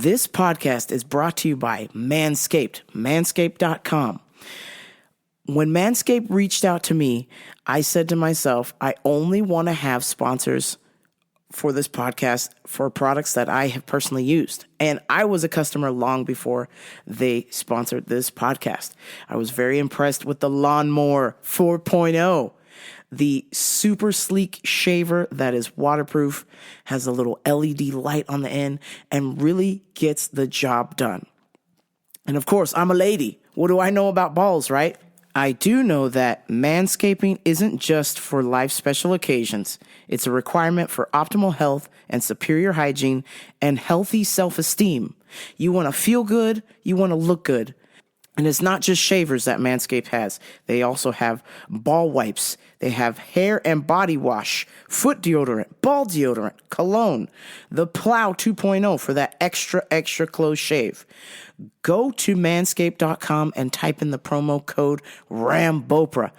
This podcast is brought to you by Manscaped, manscaped.com. When Manscaped reached out to me, I said to myself, I only want to have sponsors for this podcast for products that I have personally used. And I was a customer long before they sponsored this podcast. I was very impressed with the Lawnmower 4.0. The super sleek shaver that is waterproof, has a little LED light on the end, and really gets the job done. And of course, I'm a lady. What do I know about balls, right? I do know that manscaping isn't just for life special occasions. It's a requirement for optimal health and superior hygiene and healthy self-esteem. You want to feel good, you want to look good. And it's not just shavers that Manscaped has. They also have ball wipes. They have hair and body wash, foot deodorant, ball deodorant, cologne, the Plow 2.0 for that extra close shave. Go to manscaped.com and type in the promo code RAMBOPRAH.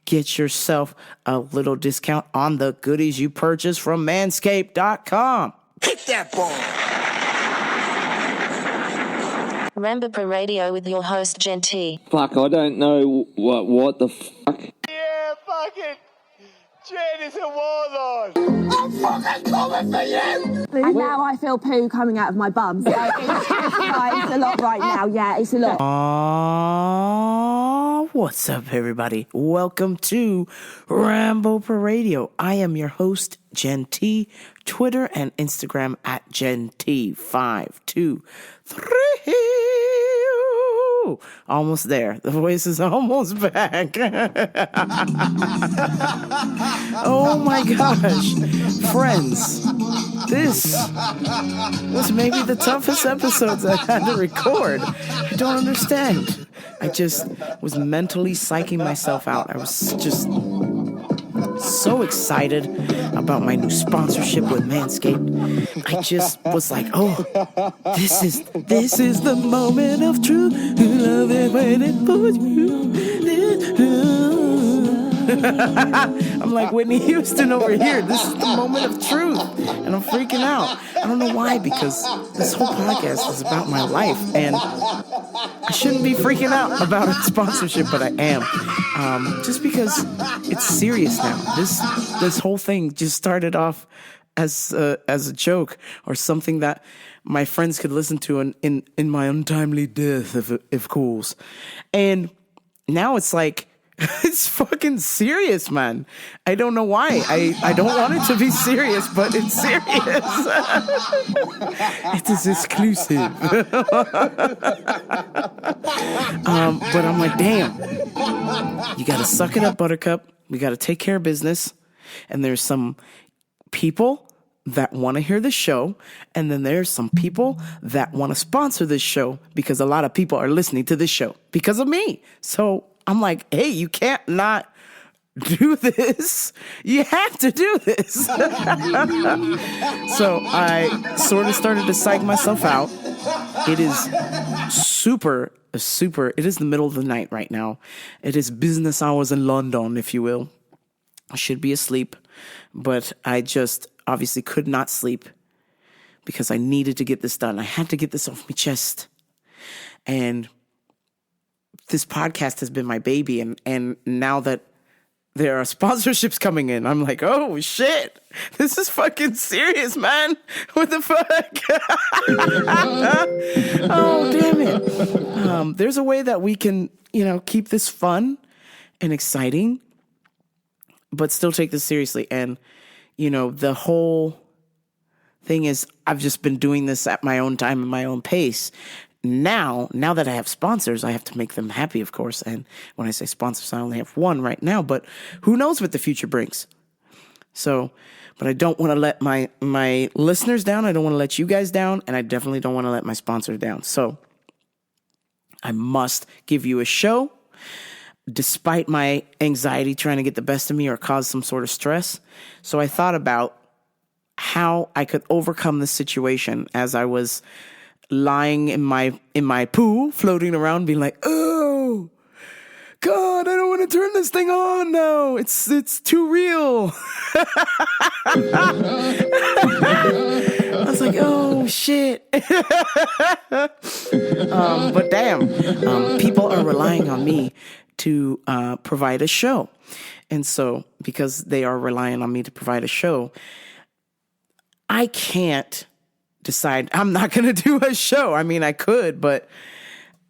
Get yourself a little discount on the goodies you purchase from manscaped.com. Hit that ball. RAMBOPRAH Radio with your host, Jen T. Fuck, I don't know what the fuck. Yeah, fucking Jen is a warlord. I'm fucking coming for you. And now I feel poo coming out of my bum. So it's a lot right now. Yeah, it's a lot. What's up, everybody? Welcome to RAMBOPRAH Radio. I am your host, Jen T. Twitter and Instagram at Jen T523. Almost there. The voice is almost back. Oh my gosh. Friends, this was maybe the toughest episodes I had to record. I don't understand. I just was mentally psyching myself out. I was just so excited about my new sponsorship with Manscaped. I just was like, oh, this is the moment of truth. Love it waiting for you. I'm like Whitney Houston over here. This is the moment of truth. And I'm freaking out. I don't know why, because this whole podcast is about my life. And I shouldn't be freaking out about a sponsorship, but I am. Just because it's serious now. This whole thing just started off as a joke or something that my friends could listen to in my untimely death, of course. And now it's like, it's fucking serious, man. I don't know why. I don't want it to be serious, but it's serious. It is exclusive. But I'm like, damn. You got to suck it up, Buttercup. We got to take care of business. And there's some people that want to hear the show. And then there's some people that want to sponsor this show because a lot of people are listening to this show because of me. So I'm like, hey, you can't not do this. You have to do this. So I sort of started to psych myself out. It is super, it is the middle of the night right now. It is business hours in London, if you will. I should be asleep, but I just obviously could not sleep because I needed to get this done. I had to get this off my chest. And this podcast has been my baby, and now that there are sponsorships coming in, I'm like, oh shit, this is fucking serious, man. What the fuck? Oh, damn it. There's a way that we can, keep this fun and exciting, but still take this seriously. And, the whole thing is I've just been doing this at my own time and my own pace. Now that I have sponsors, I have to make them happy, of course. And when I say sponsors, I only have one right now, but who knows what the future brings. So, but I don't want to let my listeners down. I don't want to let you guys down. And I definitely don't want to let my sponsor down. So I must give you a show. Despite my anxiety trying to get the best of me or cause some sort of stress. So I thought about how I could overcome this situation as I was lying in my poo, floating around, being like, oh, God, I don't want to turn this thing on now. It's too real. I was like, like, oh shit. But damn, people are relying on me to provide a show. And so because they are relying on me to provide a show, I can't decide I'm not going to do a show. I mean, I could, but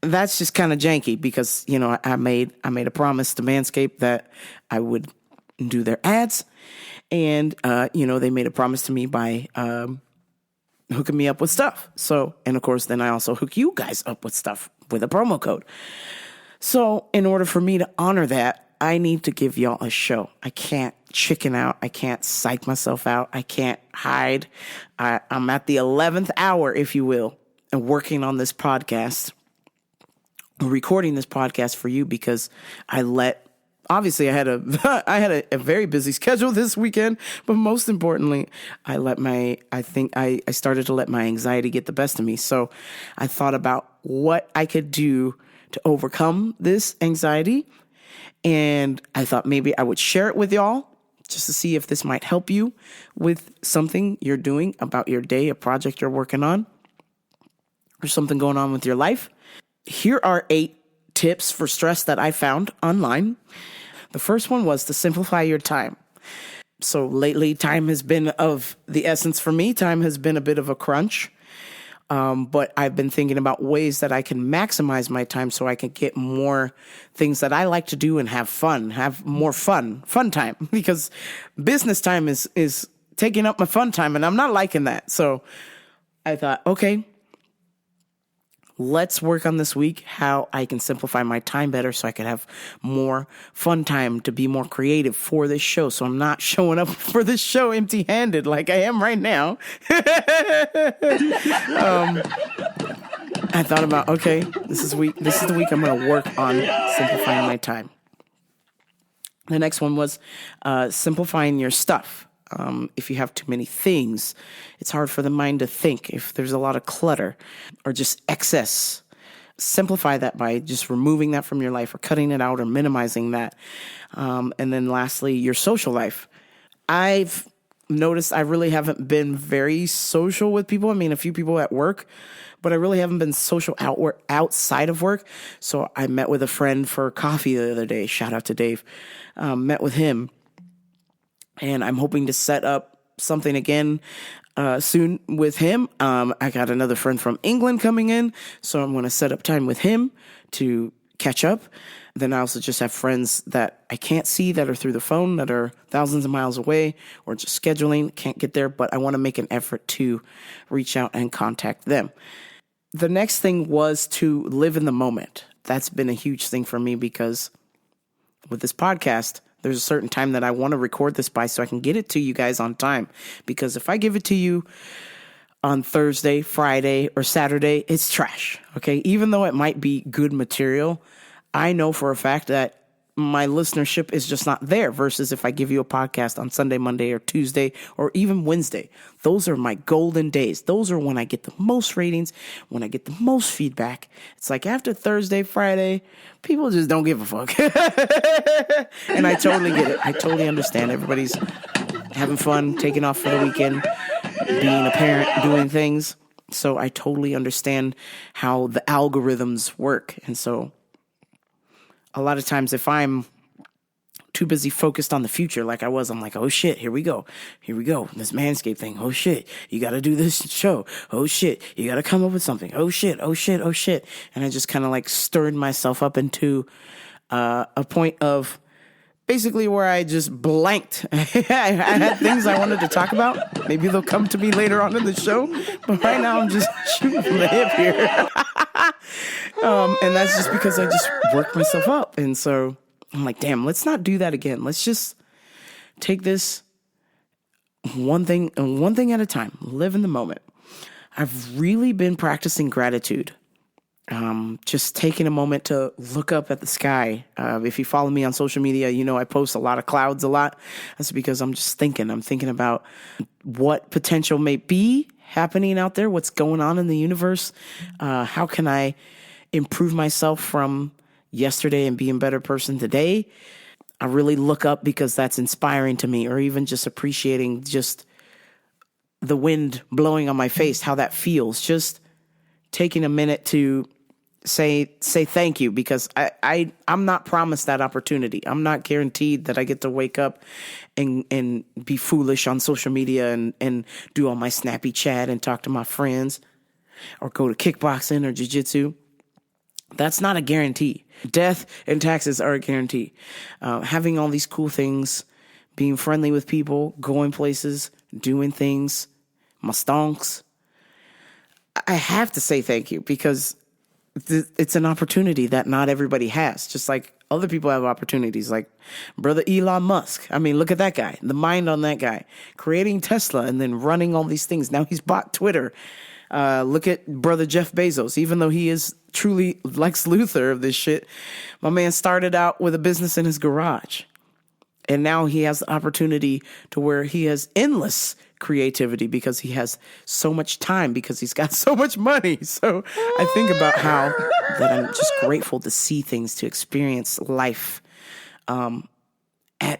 that's just kind of janky because, you know, I made a promise to Manscaped that I would do their ads. And, you know, they made a promise to me by hooking me up with stuff. So, and of course, then I also hook you guys up with stuff with a promo code. So in order for me to honor that, I need to give y'all a show. I can't chicken out. I can't psych myself out. I can't hide. I'm at the 11th hour, if you will, and working on this podcast, recording this podcast for you because obviously I had a very busy schedule this weekend, but most importantly, I started to let my anxiety get the best of me. So I thought about what I could do to overcome this anxiety. And I thought maybe I would share it with y'all just to see if this might help you with something you're doing about your day, a project you're working on, or something going on with your life. Here are 8 tips for stress that I found online. The first one was to simplify your time. So lately, time has been of the essence for me. Time has been a bit of a crunch. But I've been thinking about ways that I can maximize my time so I can get more things that I like to do and have more fun time, because business time is taking up my fun time and I'm not liking that. So I thought, okay, let's work on this week how I can simplify my time better so I can have more fun time to be more creative for this show. So I'm not showing up for this show empty-handed like I am right now. I thought about, okay, this is the week I'm going to work on simplifying my time. The next one was simplifying your stuff. If you have too many things, it's hard for the mind to think. If there's a lot of clutter or just excess, simplify that by just removing that from your life or cutting it out or minimizing that. And then lastly, your social life. I've noticed I really haven't been very social with people. I mean, a few people at work, but I really haven't been social outside of work. So I met with a friend for coffee the other day. Shout out to Dave. Met with him. And I'm hoping to set up something again soon with him. I got another friend from England coming in, so I'm going to set up time with him to catch up. Then I also just have friends that I can't see that are through the phone that are thousands of miles away or just scheduling, can't get there, but I want to make an effort to reach out and contact them. The next thing was to live in the moment. That's been a huge thing for me because with this podcast, there's a certain time that I want to record this by so I can get it to you guys on time. Because if I give it to you on Thursday, Friday, or Saturday, it's trash, okay? Even though it might be good material, I know for a fact that my listenership is just not there versus if I give you a podcast on Sunday, Monday, or Tuesday, or even Wednesday. Those are my golden days. Those are when I get the most ratings, when I get the most feedback. It's like after Thursday, Friday, people just don't give a fuck. And I totally get it. I totally understand. Everybody's having fun, taking off for the weekend, being a parent, doing things. So I totally understand how the algorithms work. And so a lot of times if I'm too busy focused on the future like I was, I'm like, oh shit, here we go, this Manscaped thing, oh shit, you gotta do this show, oh shit, you gotta come up with something, oh shit. And I just kind of like stirred myself up into a point of basically where I just blanked. I had things I wanted to talk about. Maybe they'll come to me later on in the show, but right now I'm just shooting from the hip here. And that's just because I just worked myself up. And so I'm like, damn, let's not do that again. Let's just take this one thing at a time. Live in the moment. I've really been practicing gratitude. Just taking a moment to look up at the sky. If you follow me on social media, you know I post a lot of clouds a lot. That's because I'm just thinking. I'm thinking about what potential may be happening out there, what's going on in the universe. How can I improve myself from yesterday and be a better person today? I really look up because that's inspiring to me, or even just appreciating just the wind blowing on my face, how that feels. Just taking a minute to say thank you, because I'm not promised that opportunity. I'm not guaranteed that I get to wake up and be foolish on social media and do all my snappy chat and talk to my friends or go to kickboxing or jiu-jitsu. That's not a guarantee. Death and taxes are a guarantee. Having all these cool things, being friendly with people, going places, doing things, my stonks. I have to say thank you, because it's an opportunity that not everybody has. Just like other people have opportunities, like brother Elon Musk. I mean, look at that guy, the mind on that guy, creating Tesla and then running all these things. Now he's bought Twitter. Look at brother Jeff Bezos. Even though he is truly Lex Luthor of this shit, my man started out with a business in his garage. And now he has the opportunity to where he has endless creativity because he has so much time, because he's got so much money. So I think about how that I'm just grateful to see things, to experience life at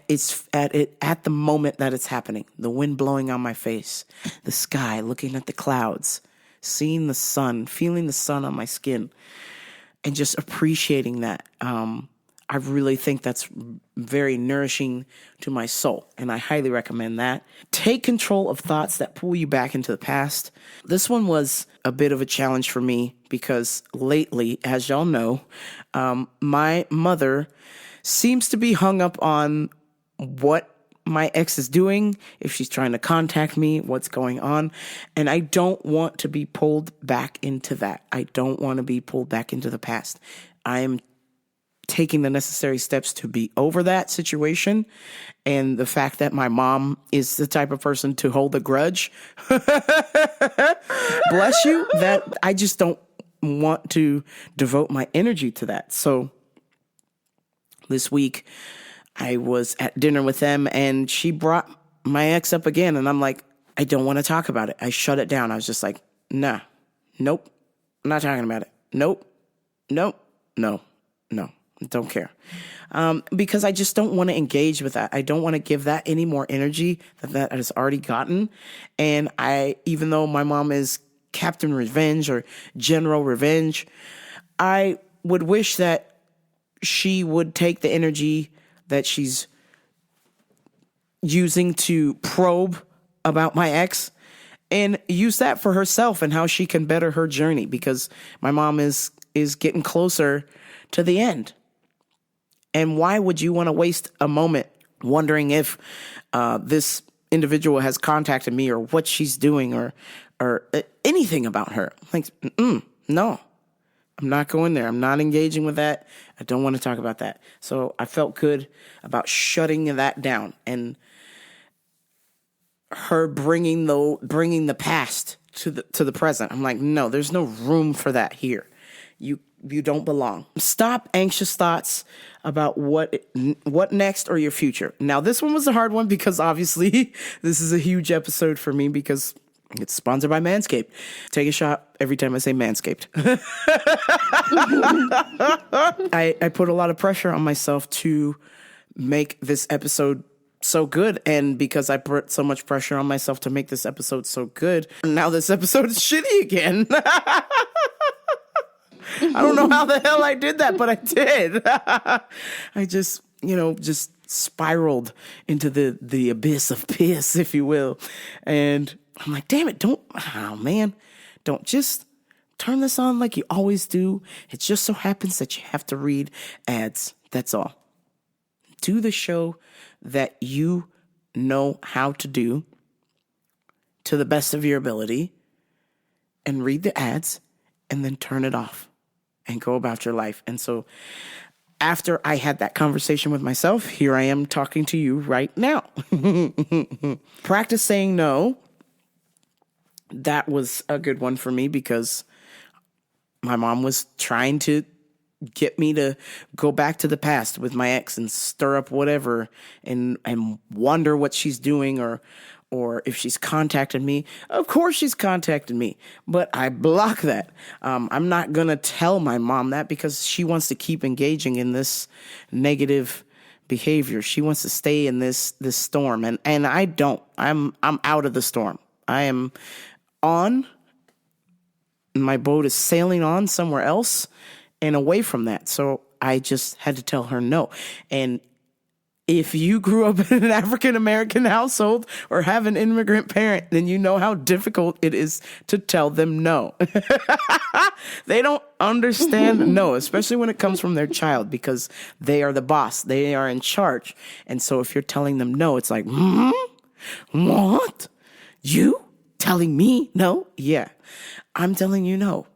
the moment that it's happening. The wind blowing on my face, the sky, looking at the clouds, seeing the sun, feeling the sun on my skin, and just appreciating that. I really think that's very nourishing to my soul, and I highly recommend that. Take control of thoughts that pull you back into the past. This one was a bit of a challenge for me because lately, as y'all know, my mother seems to be hung up on what my ex is doing, if she's trying to contact me, what's going on. And I don't want to be pulled back into that. I don't want to be pulled back into the past. I am taking the necessary steps to be over that situation. And the fact that my mom is the type of person to hold a grudge, bless you, that I just don't want to devote my energy to that. So this week I was at dinner with them and she brought my ex up again. And I'm like, I don't want to talk about it. I shut it down. I was just like, nah, nope, I'm not talking about it. Nope, no. Don't care. Because I just don't want to engage with that. I don't want to give that any more energy that has already gotten. And even though my mom is Captain Revenge or General Revenge, I would wish that she would take the energy that she's using to probe about my ex and use that for herself and how she can better her journey, because my mom is getting closer to the end. And why would you want to waste a moment wondering if this individual has contacted me or what she's doing or anything about her? Like, no, I'm not going there. I'm not engaging with that. I don't want to talk about that. So I felt good about shutting that down and her bringing the past to the present. I'm like, no, there's no room for that here. You don't belong. Stop anxious thoughts about what next or your future. Now, this one was a hard one because obviously this is a huge episode for me because it's sponsored by Manscaped. Take a shot every time I say Manscaped. I put a lot of pressure on myself to make this episode so good, and because I put so much pressure on myself to make this episode so good, now this episode is shitty again. I don't know how the hell I did that, but I did. I just spiraled into the abyss of piss, if you will. And I'm like, damn it, don't just turn this on like you always do. It just so happens that you have to read ads. That's all. Do the show that you know how to do to the best of your ability and read the ads and then turn it off and go about your life. And so after I had that conversation with myself, here I am talking to you right now. Practice saying no. That was a good one for me because my mom was trying to get me to go back to the past with my ex and stir up whatever and wonder what she's doing or if she's contacted me. Of course she's contacted me, but I block that. I'm not going to tell my mom that because she wants to keep engaging in this negative behavior. She wants to stay in this storm and I don't. I'm out of the storm. I am on, my boat is sailing on somewhere else and away from that. So I just had to tell her no. And if you grew up in an African-American household or have an immigrant parent, then you know how difficult it is to tell them no. They don't understand no, especially when it comes from their child, because they are the boss. They are in charge. And so if you're telling them no, it's like, what? You telling me no? Yeah, I'm telling you no.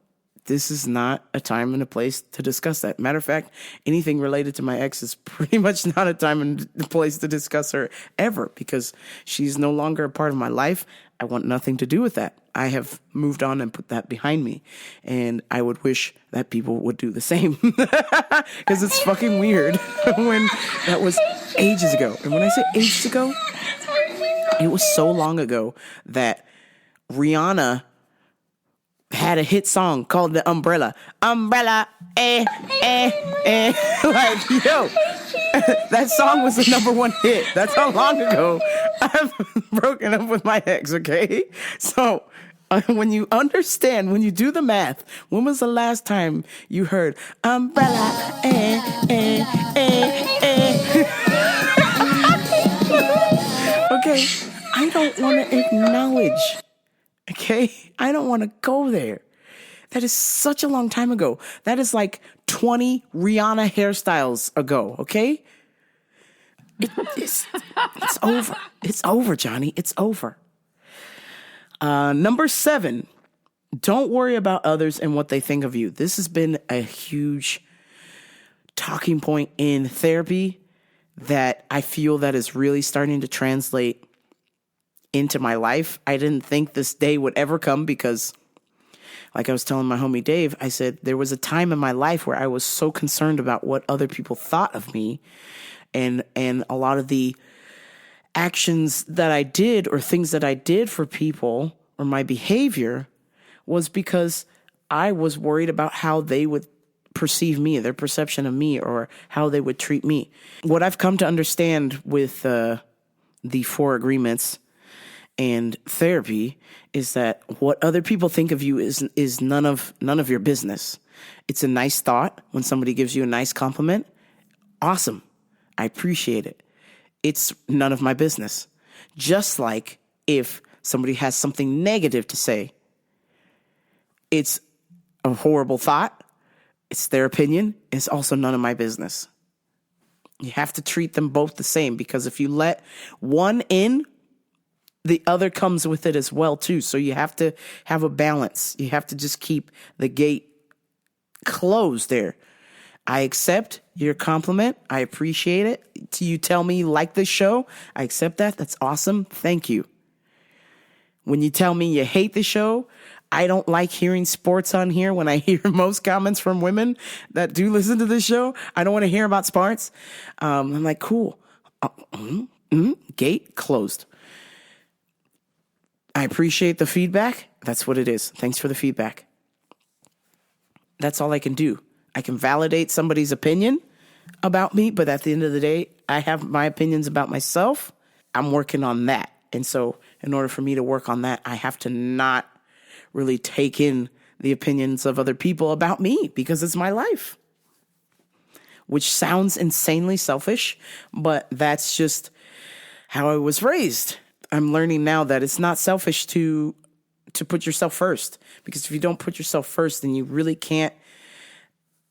This is not a time and a place to discuss that. Matter of fact, anything related to my ex is pretty much not a time and a place to discuss her ever, because she's no longer a part of my life. I want nothing to do with that. I have moved on and put that behind me. And I would wish that people would do the same, because it's fucking weird when that was ages ago. And when I say ages ago, it was so long ago that Rihanna had a hit song called The Umbrella. Umbrella, eh. Like, yo, that song was the #1 hit. That's how long ago I've broken up with my ex, okay? So when you understand, when you do the math, when was the last time you heard umbrella, Okay, I don't want to acknowledge. Okay? I don't want to go there. That is such a long time ago. That is like 20 Rihanna hairstyles ago, okay? It's over. It's over, Johnny. It's over. Number 7, don't worry about others and what they think of you. This has been a huge talking point in therapy that I feel that is really starting to translate into my life. I didn't think this day would ever come because, like I was telling my homie Dave, I said there was a time in my life where I was so concerned about what other people thought of me, and a lot of the actions that I did or things that I did for people or my behavior was because I was worried about how they would perceive me, their perception of me, or how they would treat me. What I've come to understand with the 4 agreements and therapy is that what other people think of you is none of your business. It's a nice thought when somebody gives you a nice compliment. Awesome. I appreciate it. It's none of my business. Just like if somebody has something negative to say, it's a horrible thought. It's their opinion. It's also none of my business. You have to treat them both the same, because if you let one in, the other comes with it as well too. So you have to have a balance. You have to just keep the gate closed there. I accept your compliment. I appreciate it. You tell me you like this show. I accept that. That's awesome. Thank you. When you tell me you hate the show, I don't like hearing sports on here. When I hear most comments from women that do listen to this show, I don't want to hear about sports. I'm like, cool. Gate closed. I appreciate the feedback. That's what it is. Thanks for the feedback. That's all I can do. I can validate somebody's opinion about me, but at the end of the day, I have my opinions about myself. I'm working on that. And so in order for me to work on that, I have to not really take in the opinions of other people about me, because it's my life. Which sounds insanely selfish, but that's just how I was raised. I'm learning now that it's not selfish to put yourself first, because if you don't put yourself first, then you really can't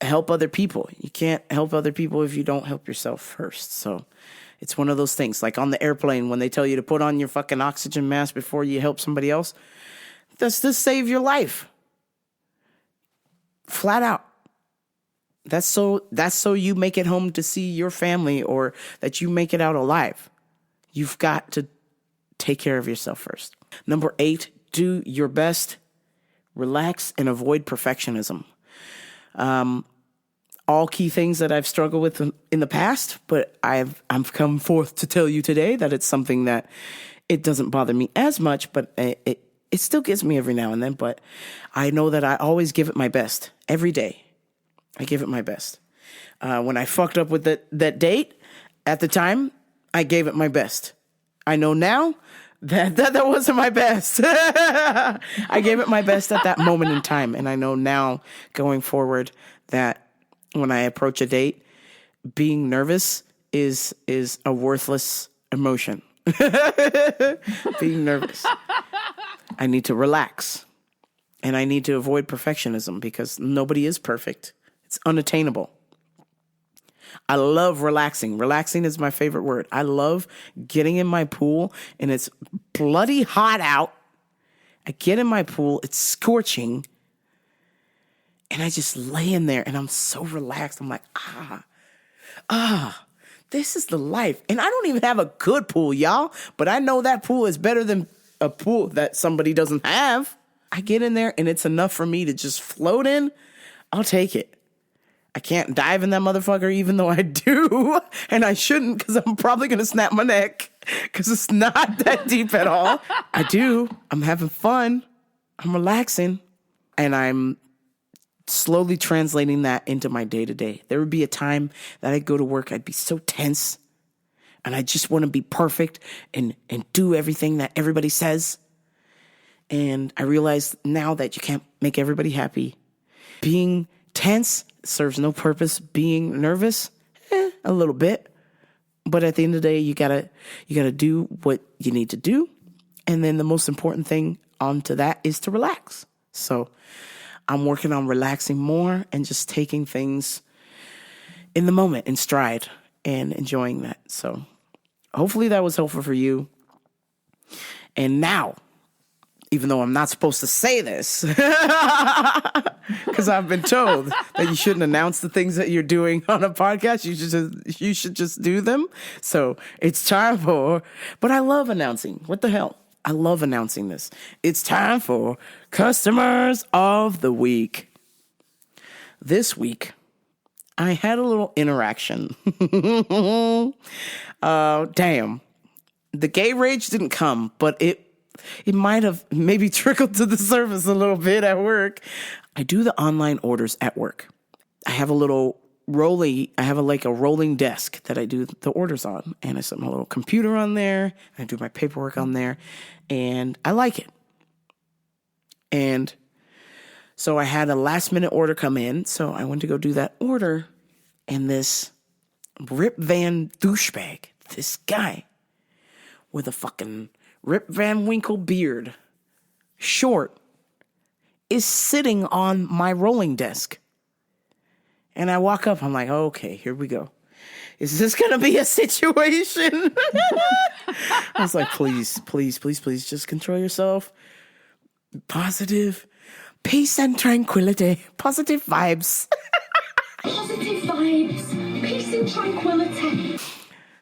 help other people. You can't help other people if you don't help yourself first. So it's one of those things, like on the airplane when they tell you to put on your fucking oxygen mask before you help somebody else. That's to save your life. Flat out. That's so you make it home to see your family, or that you make it out alive. You've got to take care of yourself first. Number 8, do your best, relax, and avoid perfectionism. All key things that I've struggled with in the past, but I've come forth to tell you today that it's something that it doesn't bother me as much, but it still gets me every now and then. But I know that I always give it my best every day. I give it my best. When I fucked up with that date at the time, I gave it my best. I know now that wasn't my best. I gave it my best at that moment in time. And I know now going forward that when I approach a date, being nervous is a worthless emotion. Being nervous. I need to relax. And I need to avoid perfectionism because nobody is perfect. It's unattainable. I love relaxing. Relaxing is my favorite word. I love getting in my pool and it's bloody hot out. I get in my pool, it's scorching. And I just lay in there and I'm so relaxed. I'm like, this is the life. And I don't even have a good pool, y'all. But I know that pool is better than a pool that somebody doesn't have. I get in there and it's enough for me to just float in. I'll take it. I can't dive in that motherfucker even though I do. And I shouldn't because I'm probably going to snap my neck because it's not that deep at all. I do. I'm having fun. I'm relaxing. And I'm slowly translating that into my day-to-day. There would be a time that I'd go to work, I'd be so tense, and I just want to be perfect and do everything that everybody says. And I realize now that you can't make everybody happy. Being tense serves no purpose. Being nervous, a little bit. But at the end of the day, you gotta do what you need to do. And then the most important thing onto that is to relax. So I'm working on relaxing more and just taking things in the moment, in stride, and enjoying that. So hopefully that was helpful for you. And now, even though I'm not supposed to say this, because I've been told that you shouldn't announce the things that you're doing on a podcast. You should just do them. So it's time for, but I love announcing. What the hell? I love announcing this. It's time for Customers of the Week. This week, I had a little interaction. Damn. The gay rage didn't come, but it might have maybe trickled to the surface a little bit at work. I do the online orders at work. I have a rolling desk that I do the orders on. And I set my little computer on there. And I do my paperwork on there. And I like it. And so I had a last minute order come in. So I went to go do that order. And this Rip Van douchebag, this guy with a fucking Rip Van Winkle beard, short, is sitting on my rolling desk. And I walk up, I'm like, okay, here we go. Is this going to be a situation? I was like, please, just control yourself. Positive, peace and tranquility, positive vibes. Positive vibes, peace and tranquility.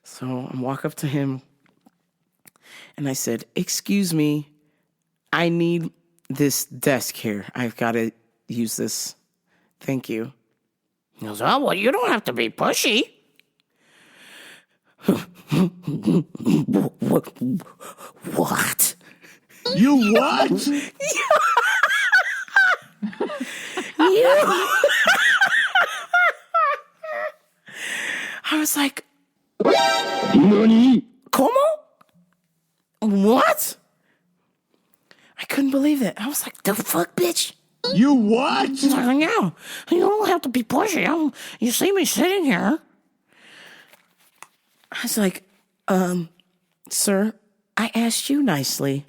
So I walk up to him and I said, excuse me, I need this desk here. I've got to use this. Thank you. He goes, oh, well, you don't have to be pushy. What? You what? You? I was like, Nani? ¿Cómo? What? I couldn't believe it. I was like, the fuck, bitch? You what? He's like, yeah, you don't have to be pushy. You see me sitting here. I was like, sir, I asked you nicely.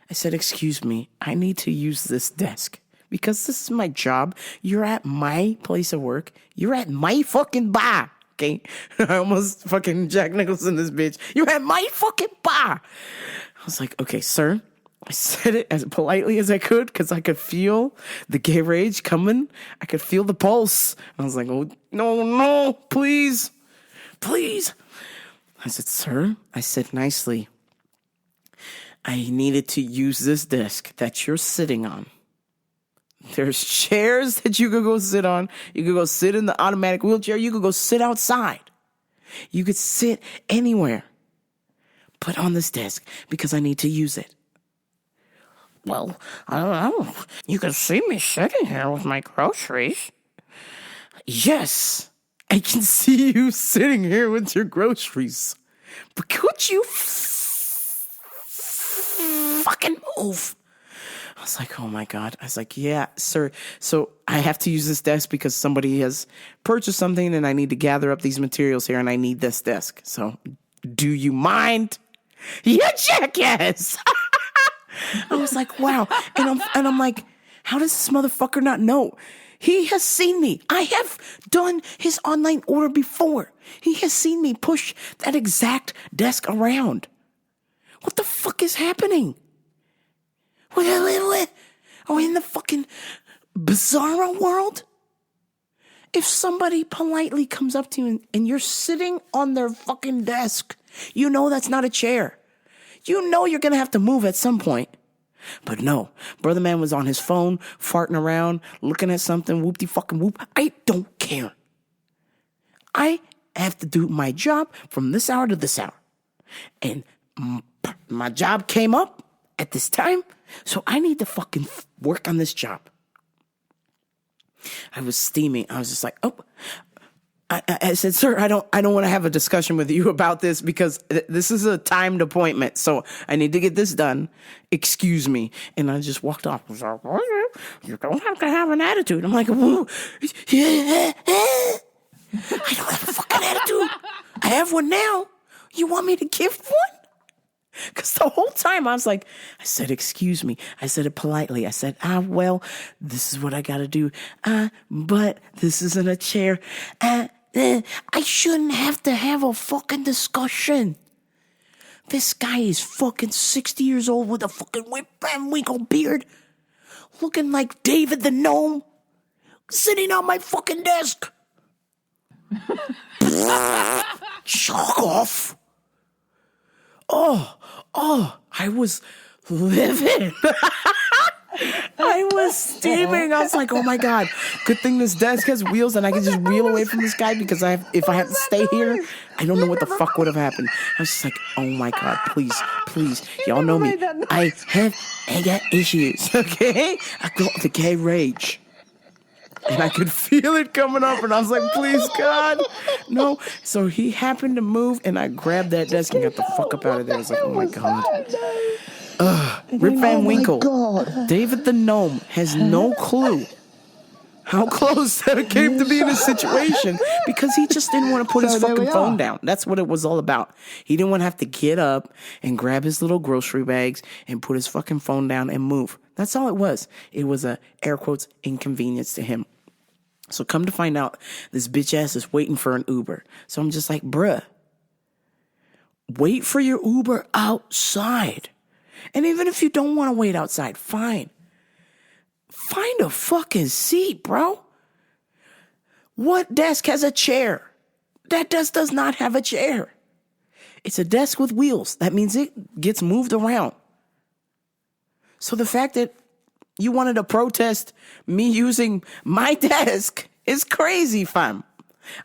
I said, excuse me, I need to use this desk because this is my job. You're at my place of work. You're at my fucking bar. Okay? I almost fucking Jack Nicholson this bitch. You're at my fucking bar. I was like, okay, sir. I said it as politely as I could because I could feel the gay rage coming. I could feel the pulse. I was like, oh, no, please. I said, sir, I said nicely, I needed to use this desk that you're sitting on. There's chairs that you could go sit on. You could go sit in the automatic wheelchair. You could go sit outside. You could sit anywhere. Put on this desk because I need to use it. Well, I don't know. You can see me sitting here with my groceries. Yes, I can see you sitting here with your groceries. But could you fucking move. I was like, oh my God. I was like, yeah, sir. So I have to use this desk because somebody has purchased something and I need to gather up these materials here and I need this desk. So do you mind? You jackass. I was like, wow. And I'm like, how does this motherfucker not know? He has seen me. I have done his online order before. He has seen me push that exact desk around. What the fuck is happening? What? Are we in the fucking bizarro world? If somebody politely comes up to you and you're sitting on their fucking desk, you know that's not a chair. You know you're going to have to move at some point. But no, brother man was on his phone, farting around, looking at something, whoopty fucking whoop. I don't care. I have to do my job from this hour to this hour. And my job came up at this time, so I need to fucking work on this job. I was steaming. I was just like, oh. I said, sir, I don't want to have a discussion with you about this because this is a timed appointment. So I need to get this done. Excuse me. And I just walked off. I was like, you don't have to have an attitude. I'm like, whoa, yeah. I don't have a fucking attitude. I have one now. You want me to give one? Because the whole time I was like, I said, excuse me. I said it politely. I said, well, this is what I got to do. But this isn't a chair. I shouldn't have to have a fucking discussion. This guy is fucking 60 years old with a fucking whip and winkle beard, looking like David the Gnome, sitting on my fucking desk. Chalk off. Oh, I was livid. I was steaming. I was like, oh my God, good thing this desk has wheels and I can just wheel away from this guy because if I have to stay here, I don't know what the fuck would have happened. I was just like, oh my God, please. Y'all know me. I got issues, okay? I got the gay rage. And I could feel it coming up and I was like, please, God, no. So he happened to move and I grabbed that desk and got the fuck up out of there. I was like, oh my God. Rip Van Winkle, David the Gnome has no clue how close that came to be in this situation because he just didn't want to put his fucking phone down. That's what it was all about. He didn't want to have to get up and grab his little grocery bags and put his fucking phone down and move. That's all it was. It was a, air quotes, inconvenience to him. So come to find out, this bitch ass is waiting for an Uber. So I'm just like, bruh, wait for your Uber outside. And even if you don't want to wait outside, fine. Find a fucking seat, bro. What desk has a chair? That desk does not have a chair. It's a desk with wheels. That means it gets moved around. So the fact that you wanted to protest me using my desk is crazy, fam.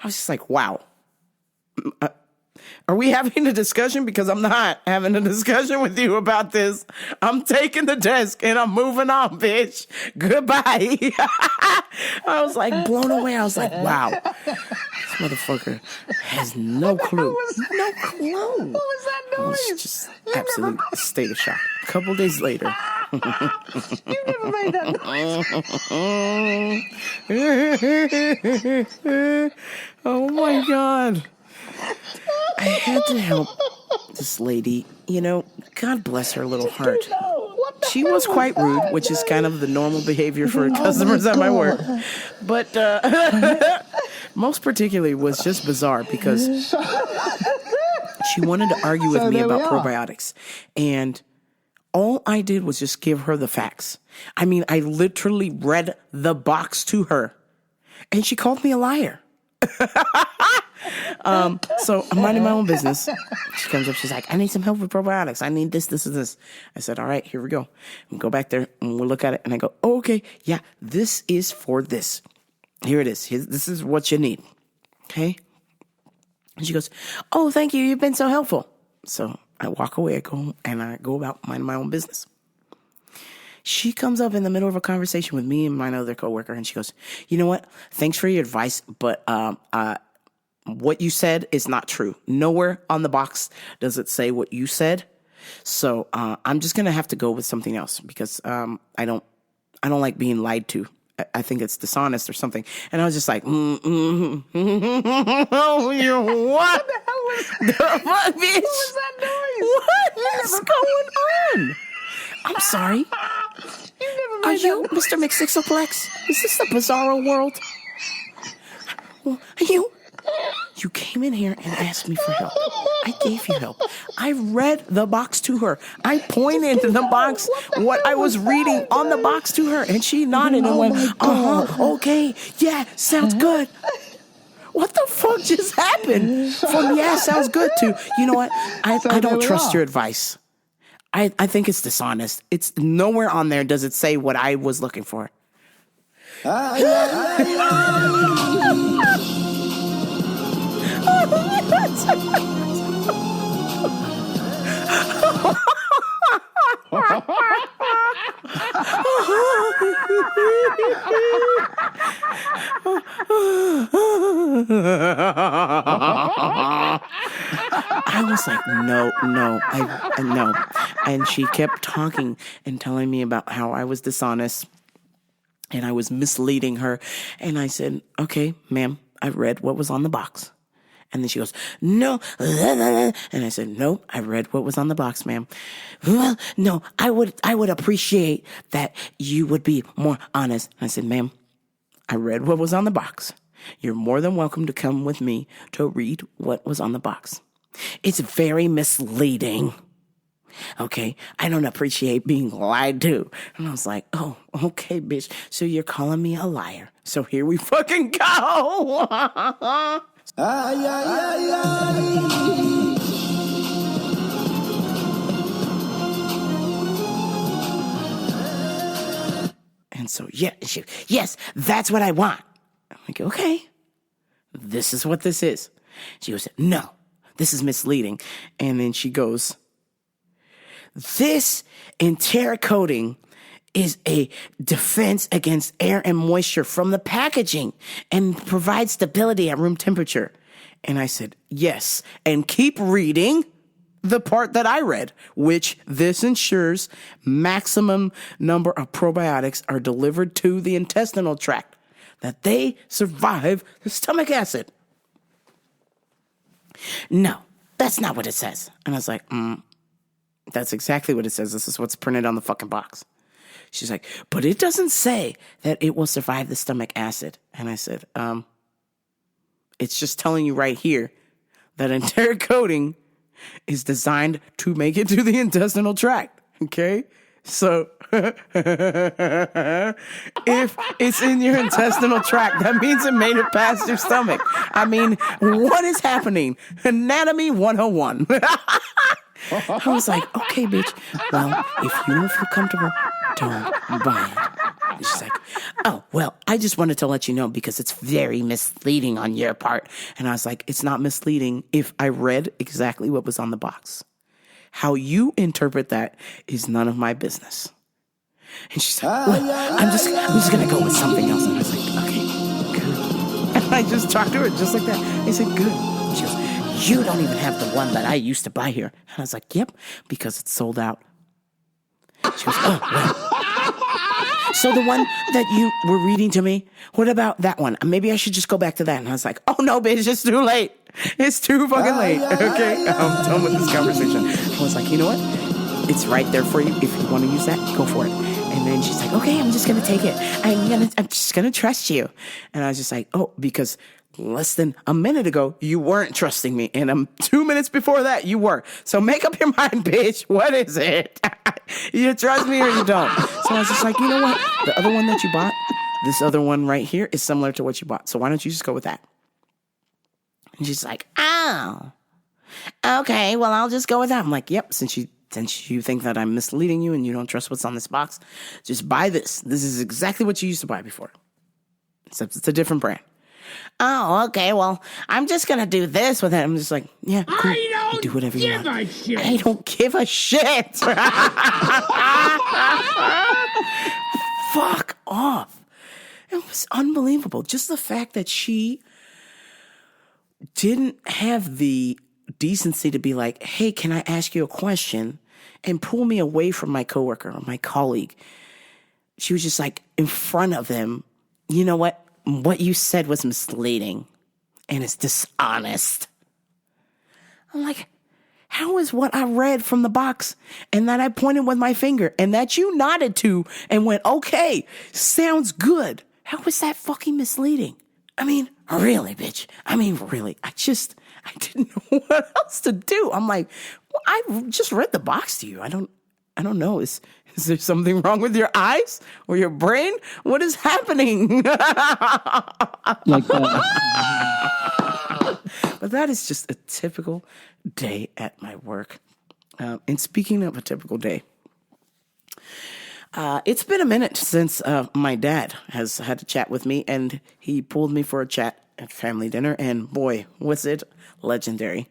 I was just like, wow. Are we having a discussion? Because I'm not having a discussion with you about this. I'm taking the desk and I'm moving on, bitch. Goodbye. I was like blown away. I was like, wow. This motherfucker has no clue. No clue. What was that I noise? was just absolute state of shock. A couple days later. You never made that noise. Oh my God. I had to help this lady. You know, God bless her little heart. She was quite rude, which is kind of the normal behavior for customers at my work. But most particularly was just bizarre because she wanted to argue with me about probiotics. And all I did was just give her the facts. I mean, I literally read the box to her. And she called me a liar. So I'm minding my own business. She comes up, she's like, I need some help with probiotics. I need this, this, and this. I said, all right, here we go. We go back there and we'll look at it. And I go, oh, okay, yeah, this is for this. Here it is. This is what you need. Okay. And she goes, oh, thank you. You've been so helpful. So I walk away, I go about minding my own business. She comes up in the middle of a conversation with me and my other coworker, and she goes, you know what? Thanks for your advice, but what you said is not true. Nowhere on the box does it say what you said. So I'm just gonna have to go with something else because I don't like being lied to. I think it's dishonest or something. And I was just like, oh, you what? What the hell was that? What was that noise? What is going on? I'm sorry. Are you Mr. McSixoplex? Is this the bizarro world? You came in here and asked me for help. I gave you help. I read the box to her. I pointed to the box, what I was reading on the box to her, and she nodded and went, okay, yeah, sounds good. What the fuck just happened? From yeah, sounds good to, you know what? I don't trust your advice. I think it's dishonest. It's nowhere on there does it say what I was looking for. I was like, no, I no. And she kept talking and telling me about how I was dishonest and I was misleading her. And I said, okay, ma'am, I read what was on the box. And then she goes, no. And I said, no, I read what was on the box, ma'am. Well, no, I would appreciate that you would be more honest. And I said, ma'am, I read what was on the box. You're more than welcome to come with me to read what was on the box. It's very misleading. Okay, I don't appreciate being lied to. And I was like, oh, okay, bitch. So you're calling me a liar. So here we fucking go. And so, yes, that's what I want. I'm like, okay, this is what this is. She goes, no, this is misleading. And then she goes, this entire coating is a defense against air and moisture from the packaging and provides stability at room temperature. And I said, yes, and keep reading the part that I read, which this ensures maximum number of probiotics are delivered to the intestinal tract, that they survive the stomach acid. No, that's not what it says. And I was like, that's exactly what it says. This is what's printed on the fucking box. She's like, but it doesn't say that it will survive the stomach acid. And I said, it's just telling you right here that entire coating is designed to make it to the intestinal tract. Okay? So if it's in your intestinal tract, that means it made it past your stomach. I mean, what is happening? Anatomy 101. I was like, okay, bitch. Well, if you don't feel comfortable, don't buy it. And she's like, oh, well, I just wanted to let you know because it's very misleading on your part. And I was like, it's not misleading if I read exactly what was on the box. How you interpret that is none of my business. And she's like, well, I'm just going to go with something else. And I was like, okay, good. And I just talked to her just like that. I said, good. And she goes, you don't even have the one that I used to buy here. And I was like, yep, because it's sold out. She goes, oh, well. So the one that you were reading to me, what about that one? Maybe I should just go back to that. And I was like, oh, no, bitch, it's too late. It's too fucking late. Okay, I'm done with this conversation. I was like, you know what? It's right there for you. If you want to use that, go for it. And then she's like, okay, I'm just going to take it. I'm just going to trust you. And I was just like, oh, because less than a minute ago, you weren't trusting me. And 2 minutes before that, you were. So make up your mind, bitch. What is it? You trust me or you don't? So I was just like, you know what? The other one that you bought, this other one right here is similar to what you bought. So why don't you just go with that? And she's like, oh, okay, well, I'll just go with that. I'm like, yep, since you think that I'm misleading you and you don't trust what's on this box, just buy this. This is exactly what you used to buy before, except it's a different brand. Oh, okay, well, I'm just going to do this with it. I'm just like, yeah, cool. You do whatever you want. I don't give a shit. Fuck off. It was unbelievable. Just the fact that she didn't have the decency to be like, hey, can I ask you a question? and pull me away from my coworker or my colleague. She was just like in front of him. You know what? What you said was misleading and it's dishonest. I'm like, how is what I read from the box and that I pointed with my finger and that you nodded to and went, okay, sounds good. How is that fucking misleading? I mean, really, bitch. I mean, really. I didn't know what else to do. I'm like, well, I just read the box to you. I don't know. Is there something wrong with your eyes or your brain? What is happening? Like that. But that is just a typical day at my work. And speaking of a typical day, it's been a minute since my dad has had a chat with me, and he pulled me for a chat at family dinner, and boy, was it legendary.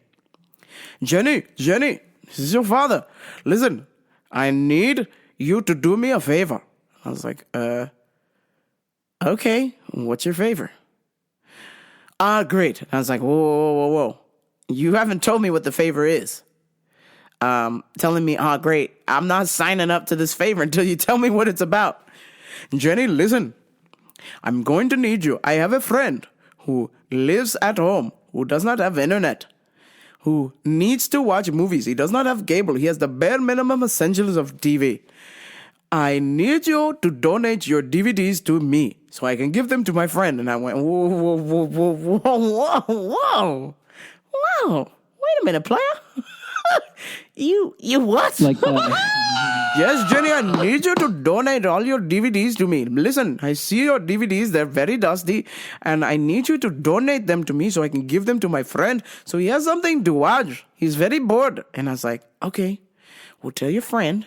Jenny, this is your father. Listen, I need you to do me a favor. I was like, okay, what's your favor? Great. I was like, whoa. You haven't told me what the favor is. Telling me, great. I'm not signing up to this favor until you tell me what it's about. Jenny, listen. I'm going to need you. I have a friend who lives at home, who does not have internet, who needs to watch movies. He does not have cable. He has the bare minimum essentials of TV. I need you to donate your DVDs to me so I can give them to my friend. And I went, whoa. Wait a minute, player. You what? Like that. Yes, Jenny, I need you to donate all your DVDs to me. Listen, I see your DVDs, they're very dusty, and I need you to donate them to me so I can give them to my friend so he has something to watch. He's very bored. And I was like, okay, well, tell your friend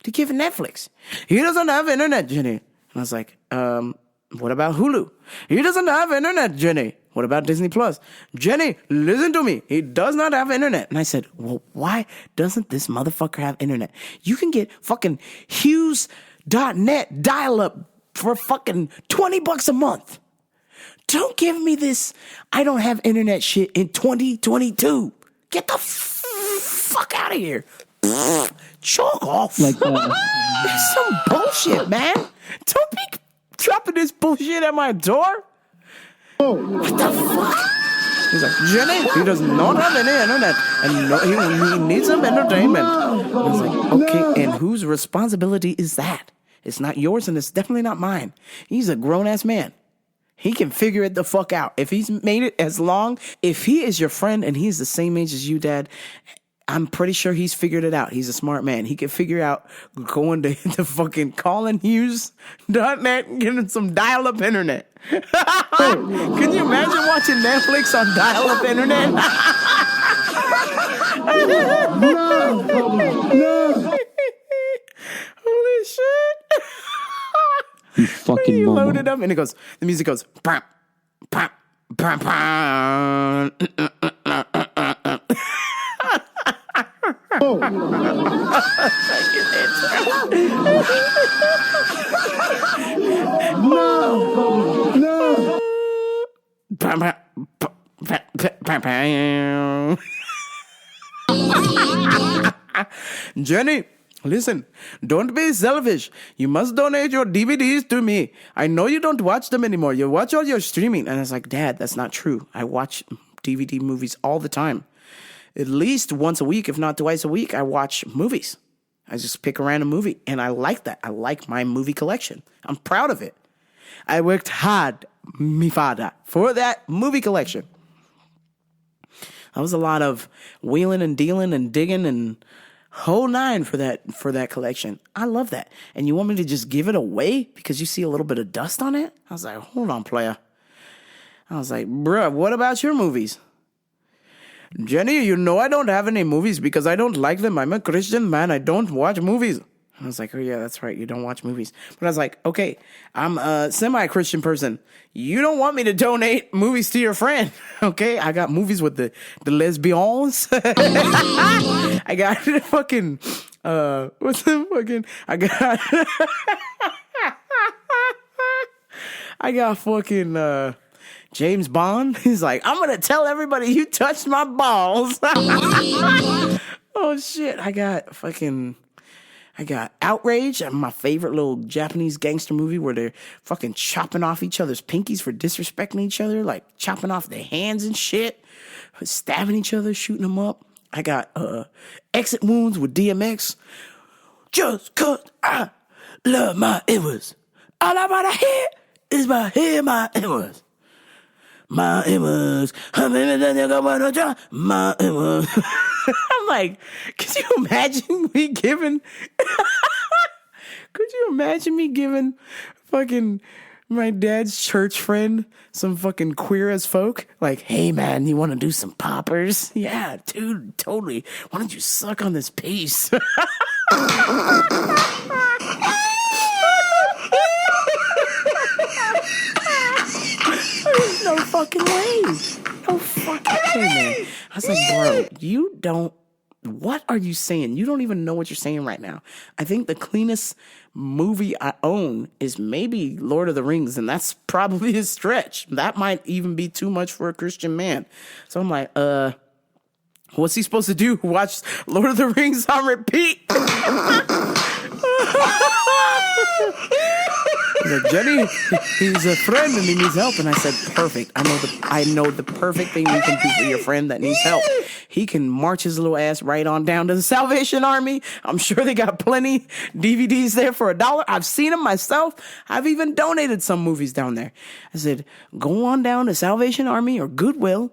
to give Netflix. He doesn't have internet, Jenny. And I was like, what about Hulu? He doesn't have internet, Jenny. What about Disney Plus? Jenny, listen to me. He does not have internet. And I said, well, why doesn't this motherfucker have internet? You can get fucking Hughes.net dial-up for fucking $20 a month. Don't give me this I don't have internet shit in 2022. Get the fuck out of here. Chalk off. Like that. That's some bullshit, man. Don't be dropping this bullshit at my door. What the fuck? He's like, Jenny, he does not have any internet, and no, he needs some entertainment. I was like, okay, and whose responsibility is that? It's not yours, and it's definitely not mine. He's a grown-ass man. He can figure it the fuck out. If he's made it as long, if he is your friend and he's the same age as you, Dad, I'm pretty sure he's figured it out. He's a smart man. He can figure out going to the fucking CallinHughes.net and getting some dial-up internet. Can you imagine watching Netflix on dial-up internet? No. Holy shit. You fucking You momo. load it up and the music goes, bam, bam, bam, bam. No. Jenny, listen, don't be selfish. You must donate your DVDs to me. I know you don't watch them anymore. You watch all your streaming. And I was like, Dad, that's not true. I watch DVD movies all the time. At least once a week, if not twice a week, I watch movies. I just pick a random movie, and I like that. I like my movie collection. I'm proud of it. I worked hard, mi father, for that movie collection. That was a lot of wheeling and dealing and digging and whole nine for that collection. I love that. And you want me to just give it away because you see a little bit of dust on it? I was like, hold on, player. I was like, bruh, what about your movies? Jenny, you know I don't have any movies because I don't like them. I'm a Christian man. I don't watch movies. I was like, oh yeah, that's right. You don't watch movies. But I was like, okay, I'm a semi-Christian person. You don't want me to donate movies to your friend. Okay, I got movies with the lesbians. I got fucking, what's the fucking, I got fucking, James Bond. He's like, I'm going to tell everybody you touched my balls. Oh, Oh shit! I got Outrage, my favorite little Japanese gangster movie where they're fucking chopping off each other's pinkies for disrespecting each other, like chopping off their hands and shit, stabbing each other, shooting them up. I got Exit Wounds with DMX. Just 'cause I love my It-Was. All I wanna hear is my It-Was. My It-Was. My It-Was. I'm like, could you imagine me giving fucking my dad's church friend some fucking queer as folk? Like, hey man, you want to do some poppers? Yeah, dude, totally. Why don't you suck on this piece? There's no fucking way. No fucking way, man. I was like, bro, you don't. What are you saying? You don't even know what you're saying right now. I think the cleanest movie I own is maybe Lord of the Rings, and that's probably a stretch. That might even be too much for a Christian man. So I'm like, what's he supposed to do? Watch Lord of the Rings on repeat? He's like, Jenny, he's a friend and he needs help. And I said, perfect. I know the perfect thing you can do for your friend that needs help. He can march his little ass right on down to the Salvation Army. I'm sure they got plenty DVDs there for $1. I've seen them myself. I've even donated some movies down there. I said, go on down to Salvation Army or Goodwill.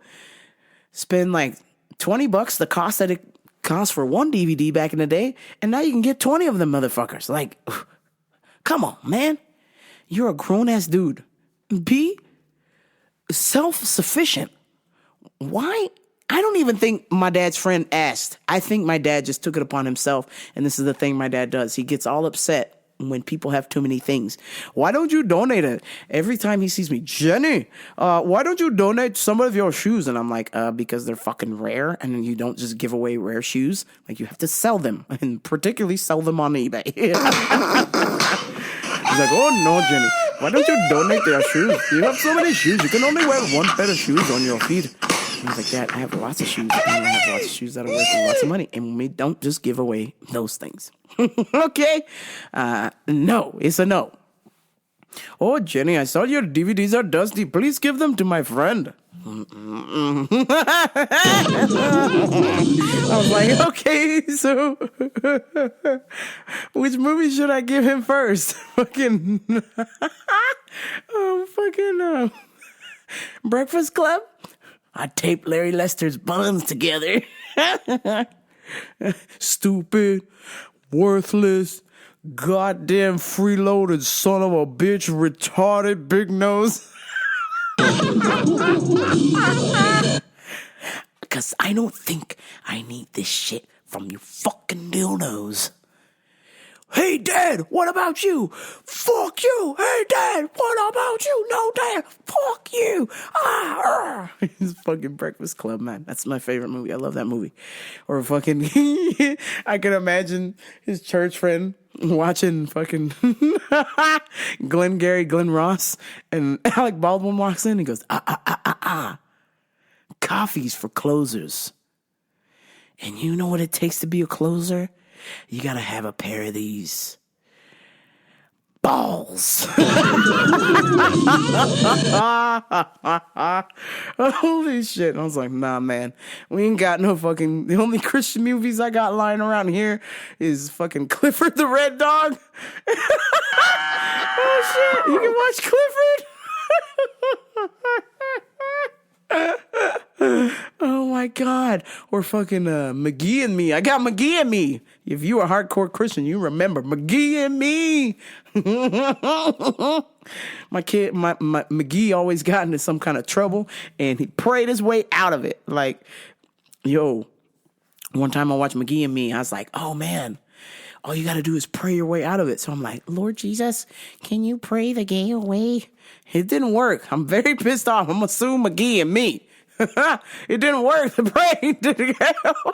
Spend like $20, the cost that it cost for one DVD back in the day. And now you can get 20 of them motherfuckers. Like, come on, man. You're a grown-ass dude. Be self-sufficient. Why? I don't even think my dad's friend asked. I think my dad just took it upon himself, and this is the thing my dad does. He gets all upset when people have too many things. Why don't you donate it? Every time he sees me, Jenny, why don't you donate some of your shoes? And I'm like, because they're fucking rare, and you don't just give away rare shoes. Like, you have to sell them, and particularly sell them on eBay. He's like, oh no, Jenny, why don't you donate their shoes? You have so many shoes, you can only wear one pair of shoes on your feet. And I was like, Dad, I have lots of shoes, and I have lots of shoes that are worth lots of money, and we don't just give away those things. Okay? No, it's a no. Oh, Jenny, I saw your DVDs are dusty. Please give them to my friend. I was like, okay, so which movie should I give him first? Breakfast Club? I taped Larry Lester's buns together. Stupid, worthless, goddamn freeloaded son of a bitch, retarded, big nose. Because I don't think I need this shit from you fucking dildos. Hey, Dad, what about you? Fuck you. Hey, Dad, what about you? No, Dad, fuck you. It's fucking Breakfast Club, man. That's my favorite movie. I love that movie. Or fucking, I can imagine his church friend watching fucking Glenn Ross, and Alec Baldwin walks in and goes, coffee's for closers. And you know what it takes to be a closer? You gotta have a pair of these balls. Holy shit. I was like, nah, man. We ain't got no fucking... The only Christian movies I got lying around here is fucking Clifford the Red Dog. Oh, shit. You can watch Clifford? Oh, my God. Or fucking McGee and Me. I got McGee and Me. If you are a hardcore Christian, you remember McGee and Me. My McGee always got into some kind of trouble, and he prayed his way out of it. Like, yo, one time I watched McGee and Me, I was like, oh man, all you got to do is pray your way out of it. So I'm like, Lord Jesus, can you pray the gay away? It didn't work. I'm very pissed off. I'm going to sue McGee and Me. It didn't work. The praying didn't get away.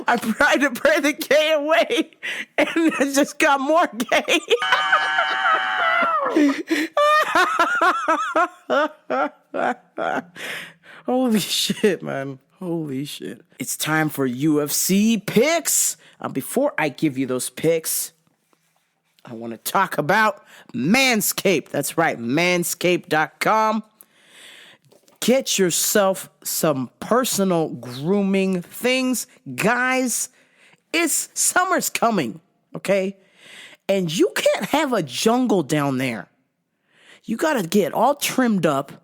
I tried to pray the gay away, and it just got more gay. Holy shit, man. Holy Holy shit. It's time for UFC picks. Before I give you those picks, I want to talk about Manscaped. That's right, manscaped.com. Get yourself some personal grooming things. Guys, summer's coming, okay? And you can't have a jungle down there. You got to get all trimmed up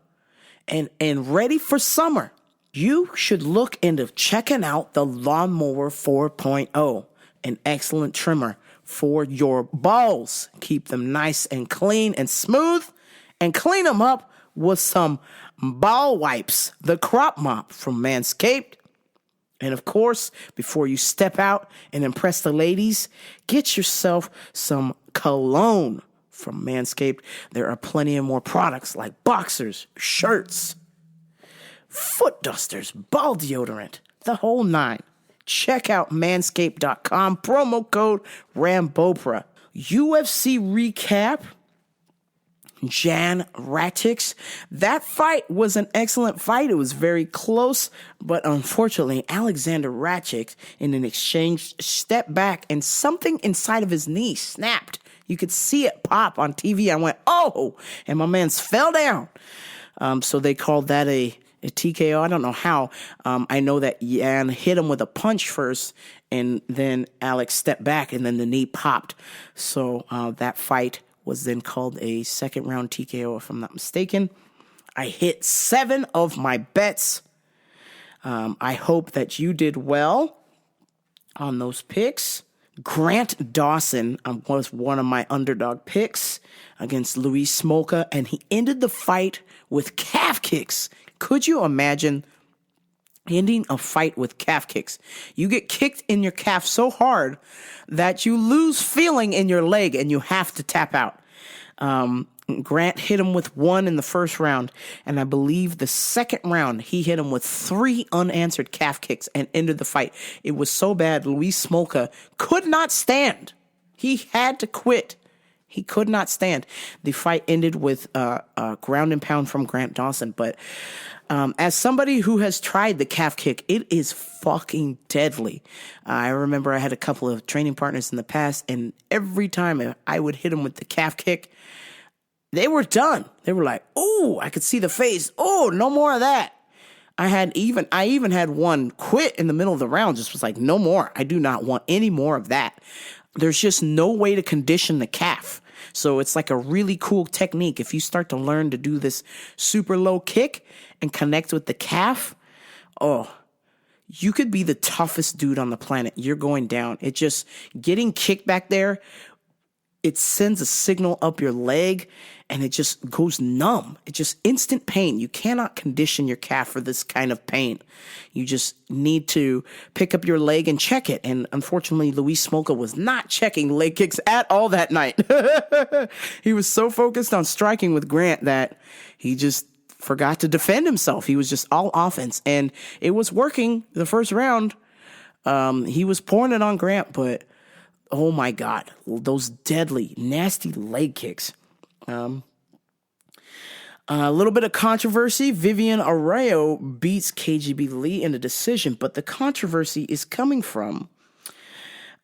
and ready for summer. You should look into checking out the Lawnmower 4.0, an excellent trimmer for your balls. Keep them nice and clean and smooth, and clean them up with some ball wipes, the crop mop from Manscaped. And of course, before you step out and impress the ladies, get yourself some cologne from Manscaped. There are plenty of more products like boxers, shirts, foot dusters, ball deodorant, the whole nine. Check out manscaped.com, promo code RAMBOPRAH. UFC recap. Jan Ratix. That fight was an excellent fight. It was very close, but unfortunately, Alexander Ratix, in an exchange, stepped back and something inside of his knee snapped. You could see it pop on TV. I went, oh, and my man's fell down. So they called that a TKO. I don't know how. I know that Jan hit him with a punch first, and then Alex stepped back, and then the knee popped. So that fight was then called a second round TKO, if I'm not mistaken. I hit 7 of my bets. I hope that you did well on those picks. Grant Dawson was one of my underdog picks against Luis Smolka, and he ended the fight with calf kicks. Could you imagine ending a fight with calf kicks? You get kicked in your calf so hard that you lose feeling in your leg and you have to tap out. Grant hit him with 1 in the first round, and I believe the second round he hit him with 3 unanswered calf kicks and ended the fight. It was so bad, Luis Smolka could not stand. He had to quit. He could not stand. The fight ended with a ground and pound from Grant Dawson, but as somebody who has tried the calf kick, it is fucking deadly. I remember I had a couple of training partners in the past, and every time I would hit them with the calf kick, they were done. They were like, oh, I could see the face. Oh, no more of that. I even had one quit in the middle of the round, just was like, no more. I do not want any more of that. There's just no way to condition the calf. So it's like a really cool technique. If you start to learn to do this super low kick and connect with the calf, oh, you could be the toughest dude on the planet. You're going down. It just, getting kicked back there, it sends a signal up your leg and it just goes numb. It's just instant pain. You cannot condition your calf for this kind of pain. You just need to pick up your leg and check it. And unfortunately, Luis Smolka was not checking leg kicks at all that night. He was so focused on striking with Grant that he just forgot to defend himself. He was just all offense. And it was working the first round. He was pouring it on Grant, but oh my God, those deadly, nasty leg kicks. A little bit of controversy. Vivian Arroyo beats KGB Lee in a decision, but the controversy is coming from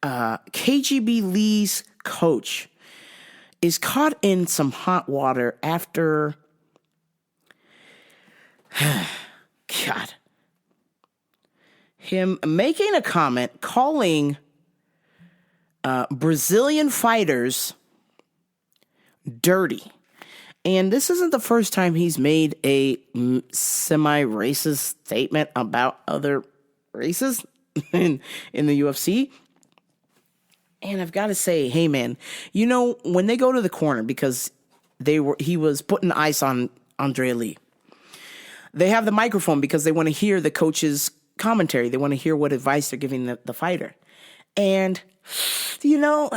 KGB Lee's coach is caught in some hot water after God, him making a comment calling Brazilian fighters dirty. And this isn't the first time he's made a semi-racist statement about other races in the UFC. And I've got to say, hey man, you know, when they go to the corner, because he was putting ice on Andrea Lee, they have the microphone because they want to hear the coach's commentary. They want to hear what advice they're giving the fighter. And you know,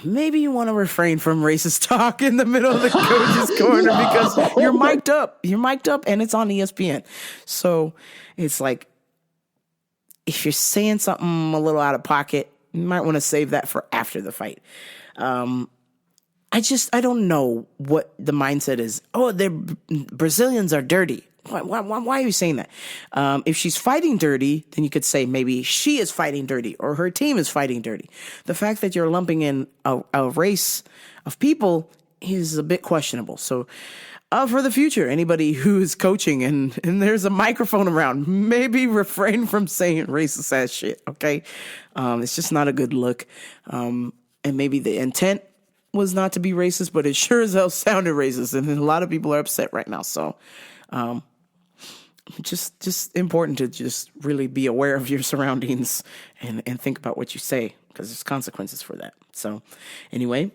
maybe you want to refrain from racist talk in the middle of the coach's corner because you're mic'd up. You're mic'd up and it's on ESPN. So it's like, if you're saying something a little out of pocket, you might want to save that for after the fight. I don't know what the mindset is. Oh, Brazilians are dirty. Why are you saying that? If she's fighting dirty, then you could say maybe she is fighting dirty or her team is fighting dirty. The fact that you're lumping in a race of people is a bit questionable. So for the future, anybody who is coaching and there's a microphone around, maybe refrain from saying racist ass shit, okay? It's just not a good look. And maybe the intent was not to be racist, but it sure as hell sounded racist. And a lot of people are upset right now. So just important to just really be aware of your surroundings and think about what you say, because there's consequences for that. So anyway,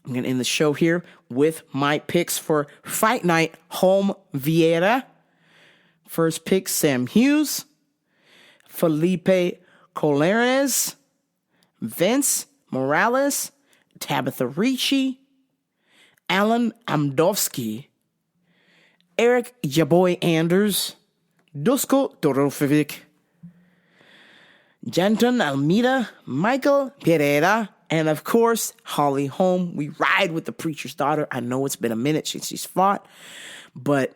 I'm going to end the show here with my picks for Fight Night Home Vieira. First pick, Sam Hughes, Felipe Colares, Vince Morales, Tabitha Ricci, Alan Amdovsky, Eric Yaboy Anders, Dusko Dorofovic, Janton Almeida, Michael Pereira, and of course, Holly Holm. We ride with the preacher's daughter. I know it's been a minute since she's fought, but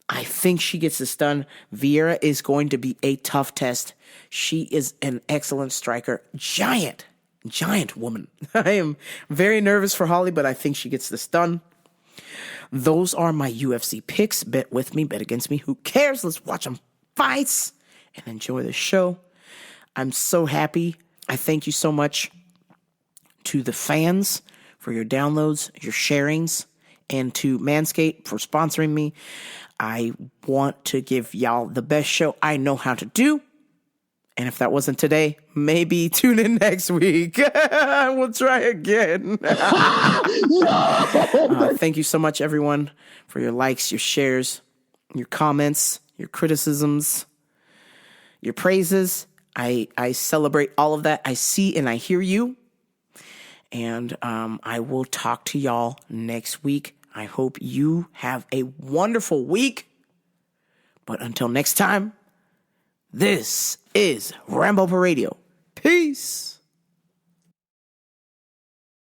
I think she gets this done. Vieira is going to be a tough test. She is an excellent striker. Giant woman. I am very nervous for Holly, but I think she gets this done. Those are my UFC picks. Bet with me, bet against me. Who cares? Let's watch them fights and enjoy the show. I'm so happy. I thank you so much to the fans for your downloads, your sharings, and to Manscaped for sponsoring me. I want to give y'all the best show I know how to do. And if that wasn't today, maybe tune in next week. We'll try again. Thank you so much, everyone, for your likes, your shares, your comments, your criticisms, your praises. I celebrate all of that. I see and I hear you. And I will talk to y'all next week. I hope you have a wonderful week. But until next time, this is RAMBOPRAH Radio. Peace.